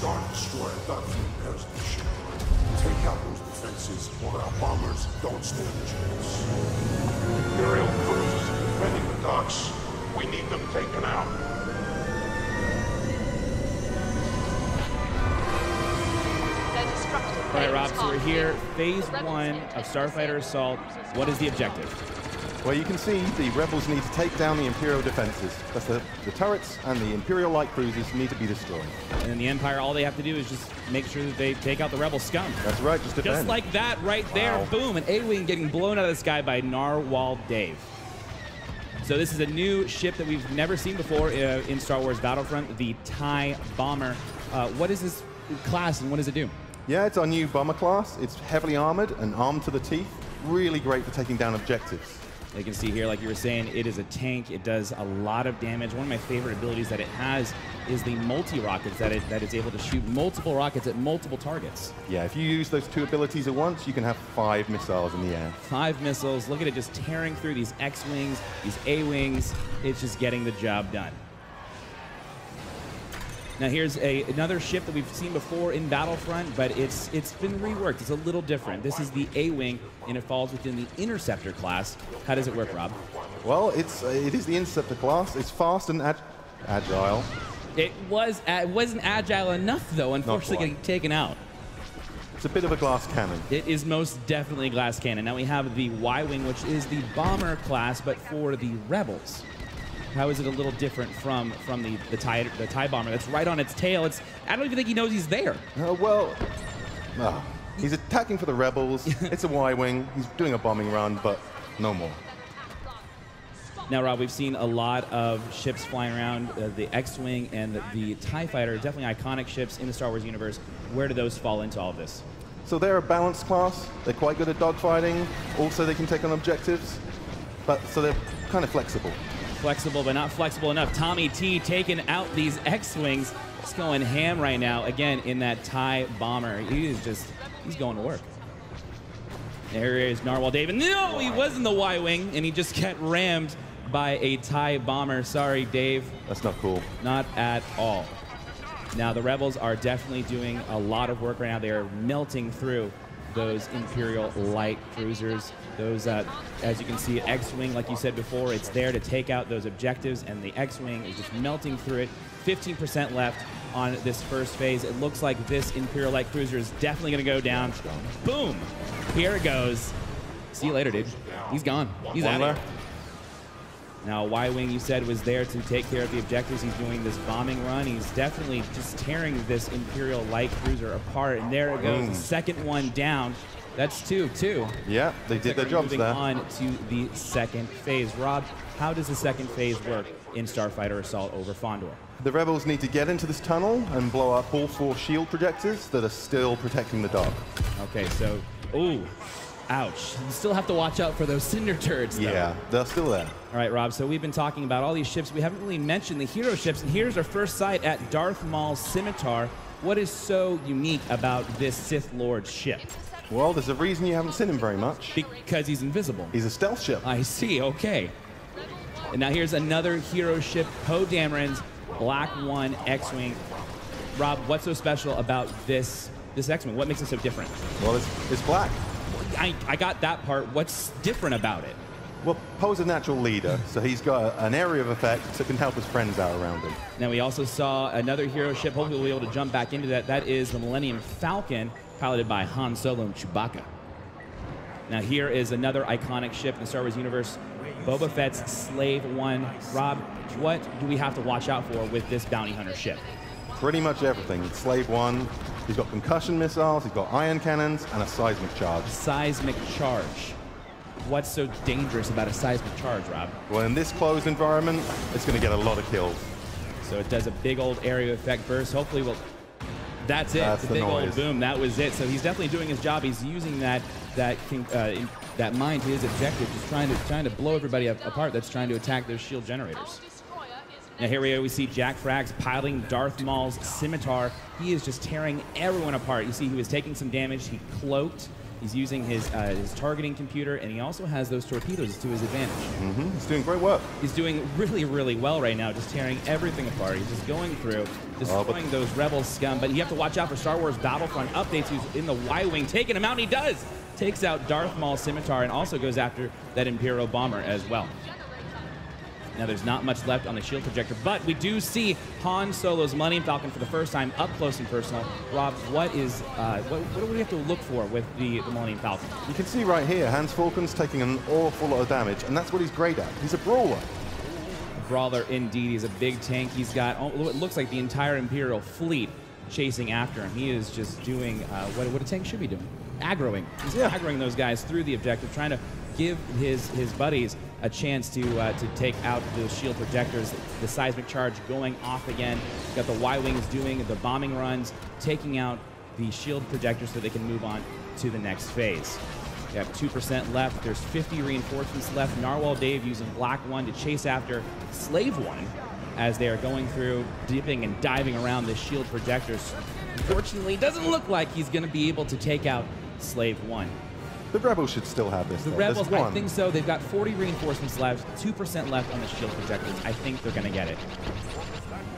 Start destroying Battlefront as the ship. Take out those defenses while our bombers don't stand a chance. Imperial cruisers are defending the docks. We need them taken out. All right, Rob, so we're here, phase 1 of Starfighter Assault. What is the objective? Well, you can see the rebels need to take down the Imperial defenses. That's the turrets and the Imperial light cruisers need to be destroyed. And then the Empire, all they have to do is just make sure that they take out the rebel scum. That's right, just defend. Just like that right there. Wow. Boom, an A-Wing getting blown out of the sky by Narwhal Dave. So this is a new ship that we've never seen before in Star Wars Battlefront, the TIE Bomber. What is this class and what does it do? Yeah, it's our new bomber class. It's heavily armored and armed to the teeth. Really great for taking down objectives. You can see here, like you were saying, it is a tank. It does a lot of damage. One of my favorite abilities that it has is the multi-rockets, that it's able to shoot multiple rockets at multiple targets. Yeah, if you use those two abilities at once, you can have 5 missiles in the air. 5 missiles. Look at it just tearing through these X-Wings, these A-Wings. It's just getting the job done. Now here's another ship that we've seen before in Battlefront, but it's been reworked. It's a little different. This is the A-Wing, and it falls within the Interceptor class. How does it work, Rob? Well, it is the Interceptor class. It's fast and agile. It wasn't agile enough, though, unfortunately, getting taken out. It's a bit of a glass cannon. It is most definitely a glass cannon. Now we have the Y-Wing, which is the bomber class, but for the rebels. How is it a little different from the TIE bomber that's right on its tail? I don't even think he knows he's there. He's attacking for the rebels. It's a Y-Wing. He's doing a bombing run, but no more. Now, Rob, we've seen a lot of ships flying around, the X-Wing and the TIE Fighter, definitely iconic ships in the Star Wars universe. Where do those fall into all of this? So they're a balanced class. They're quite good at dogfighting. Also, they can take on objectives. So they're kind of flexible. Flexible, but not flexible enough. Tommy T taking out these X-Wings. He's going ham right now, again, in that TIE bomber. He's going to work. There is Narwhal Dave. No, he was in the Y-Wing, and he just got rammed by a TIE bomber. Sorry, Dave. That's not cool. Not at all. Now, the Rebels are definitely doing a lot of work right now. They are melting through those Imperial light cruisers. Those, as you can see, X-Wing, like you said before, it's there to take out those objectives, and the X-Wing is just melting through it. 15% left on this first phase. It looks like this Imperial light cruiser is definitely going to go down. Boom! Here it goes. See you later, dude. He's gone. He's out of here. Now, Y-Wing, you said, was there to take care of the objectives. He's doing this bombing run. He's definitely just tearing this Imperial light cruiser apart. And there it goes, the second one down. That's two. Yeah, they did their jobs there. Moving on to the second phase. Rob, how does the second phase work in Starfighter Assault over Fondor? The Rebels need to get into this tunnel and blow up all 4 shield projectors that are still protecting the dock. Okay, so, ooh. Ouch. You still have to watch out for those cinder turrets, though. Yeah, they're still there. All right, Rob, so we've been talking about all these ships. We haven't really mentioned the hero ships, and here's our first sight at Darth Maul's Scimitar. What is so unique about this Sith Lord ship? Well, there's a reason you haven't seen him very much. Because he's invisible. He's a stealth ship. I see, okay. And now here's another hero ship, Poe Dameron's Black 1 X-Wing. Rob, what's so special about this X-Wing? What makes it so different? Well, it's black. I got that part. What's different about it? Well, Poe's a natural leader, so he's got an area of effect that can help his friends out around him. Now, we also saw another hero ship. Hopefully, we'll be able to jump back into that. That is the Millennium Falcon, piloted by Han Solo and Chewbacca. Now, here is another iconic ship in the Star Wars universe, Boba Fett's Slave 1. Rob, what do we have to watch out for with this bounty hunter ship? Pretty much everything. Slave 1, he's got concussion missiles, he's got ion cannons, and a seismic charge. Seismic charge. What's so dangerous about a seismic charge, Rob? Well, in this closed environment, it's going to get a lot of kills. So it does a big old area effect burst. Hopefully we'll... That's it. That's the big noise. Old boom. That was it. So he's definitely doing his job. He's using that mine to his objective, just trying to blow everybody apart that's trying to attack those shield generators. Now here we see Jack Frags piloting Darth Maul's Scimitar. He is just tearing everyone apart. You see he was taking some damage. He cloaked. He's using his targeting computer, and he also has those torpedoes to his advantage. He's doing great work. He's doing really, really well right now, just tearing everything apart. He's just going through, destroying those rebel scum. But you have to watch out for Star Wars Battlefront updates. Who's in the Y-Wing, taking him out, and he does! Takes out Darth Maul's scimitar and also goes after that Imperial bomber as well. Now, there's not much left on the shield projector, but we do see Han Solo's Millennium Falcon for the first time up close and personal. Rob, what do we have to look for with the Millennium Falcon? You can see right here, Hans Falcon's taking an awful lot of damage, and that's what he's great at. He's a brawler. Brawler indeed. He's a big tank. He's got what looks like the entire Imperial fleet chasing after him. He is just doing what a tank should be doing. Aggroing. He's aggroing those guys through the objective, trying to give his buddies a chance to take out those shield projectors. The seismic charge going off again. Got the Y-Wings doing the bombing runs, taking out the shield projectors so they can move on to the next phase. We have 2% left. There's 50 reinforcements left. Narwhal Dave using Black 1 to chase after Slave 1 as they are going through, dipping and diving around the shield projectors. Unfortunately, it doesn't look like he's going to be able to take out Slave 1. The Rebels should still have this. The Rebels, I think so. They've got 40 reinforcements left, 2% left on the shield projectors. I think they're going to get it.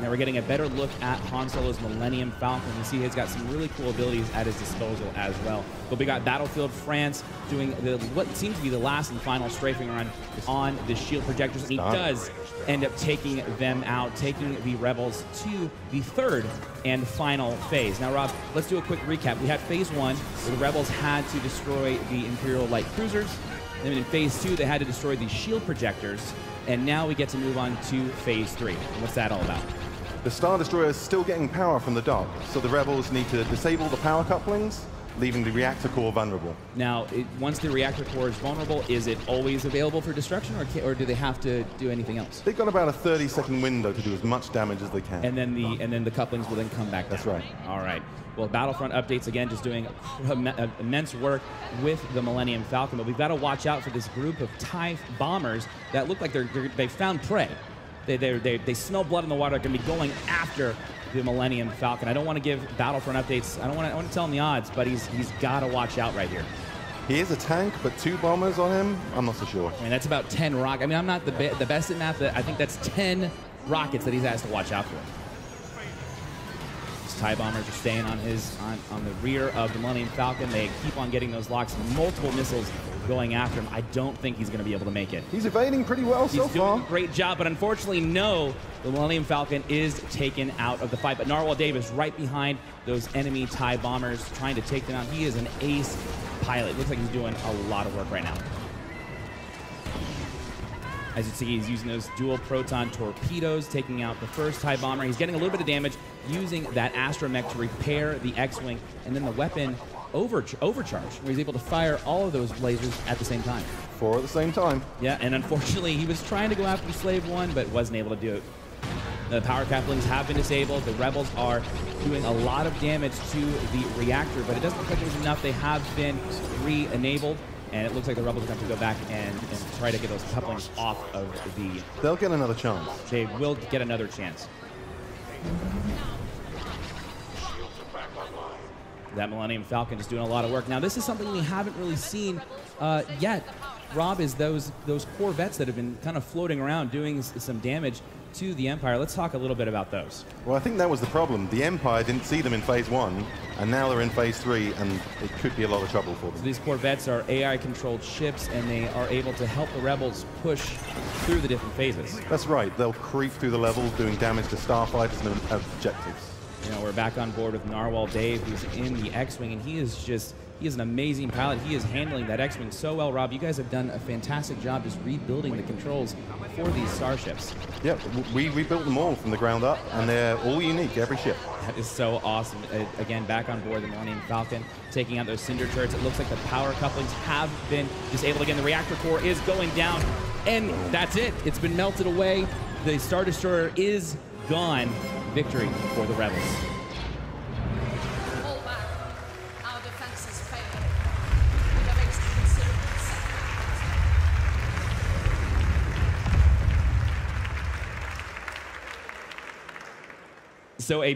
Now we're getting a better look at Han Solo's Millennium Falcon. You see he's got some really cool abilities at his disposal as well. But we got Battlefield France doing what seems to be the last and final strafing run on the shield projectors. And he does end up taking them out, taking the Rebels to the third and final phase. Now, Rob, let's do a quick recap. We had phase 1, where the Rebels had to destroy the Imperial light cruisers. Then in phase 2, they had to destroy the shield projectors. And now we get to move on to phase 3. What's that all about? The Star Destroyer is still getting power from the dock, so the Rebels need to disable the power couplings, leaving the reactor core vulnerable. Now, once the reactor core is vulnerable, is it always available for destruction, or do they have to do anything else? They've got about a 30-second window to do as much damage as they can. And then the couplings will then come back down. That's right. All right. Well, Battlefront updates, again, just doing immense work with the Millennium Falcon. But we've got to watch out for this group of TIE bombers that look like they've found prey. They smell blood in the water. They're going to be going after the Millennium Falcon. I don't want to give Battlefront updates. I want to tell him the odds, but he's got to watch out right here. He is a tank, but 2 bombers on him, I'm not so sure. I mean, that's about 10 rockets. I mean, I'm not the best at math. I think that's 10 rockets that he has to watch out for. These TIE bombers are staying on the rear of the Millennium Falcon. They keep on getting those locks. Multiple missiles going after him. I don't think he's going to be able to make it. He's evading pretty well so far. He's doing a great job, but unfortunately, no, the Millennium Falcon is taken out of the fight. But Narwhal Dave is right behind those enemy TIE bombers, trying to take them out. He is an ace pilot. Looks like he's doing a lot of work right now. As you see, he's using those dual proton torpedoes, taking out the first TIE bomber. He's getting a little bit of damage using that astromech to repair the X-Wing, and then the weapon overcharged, where he's able to fire all of those lasers at the same time. 4 at the same time. Yeah, and unfortunately, he was trying to go after Slave 1, but wasn't able to do it. The power couplings have been disabled. The Rebels are doing a lot of damage to the reactor, but it doesn't look like there's enough. They have been re-enabled, and it looks like the Rebels are going to have to go back and try to get those couplings off of the... They'll get another chance. They will get another chance. That Millennium Falcon is doing a lot of work. Now, this is something we haven't really seen yet, Rob, is those Corvettes that have been kind of floating around doing some damage to the Empire. Let's talk a little bit about those. Well, I think that was the problem. The Empire didn't see them in phase 1, and now they're in phase 3, and it could be a lot of trouble for them. So these Corvettes are AI-controlled ships, and they are able to help the Rebels push through the different phases. That's right. They'll creep through the levels, doing damage to starfighters and objectives. You know, we're back on board with Narwhal Dave, who's in the X-Wing, and he is an amazing pilot. He is handling that X-Wing so well. Rob, you guys have done a fantastic job just rebuilding the controls for these starships. Yep, we rebuilt them all from the ground up, and they're all unique, every ship. That is so awesome. Again, back on board the Millennium Falcon, taking out those cinder turrets. It looks like the power couplings have been disabled again. The reactor core is going down, and that's it. It's been melted away. The Star Destroyer is gone. Victory for the Rebels. Fall back. Our defenses failed. We have a considerable setback. So a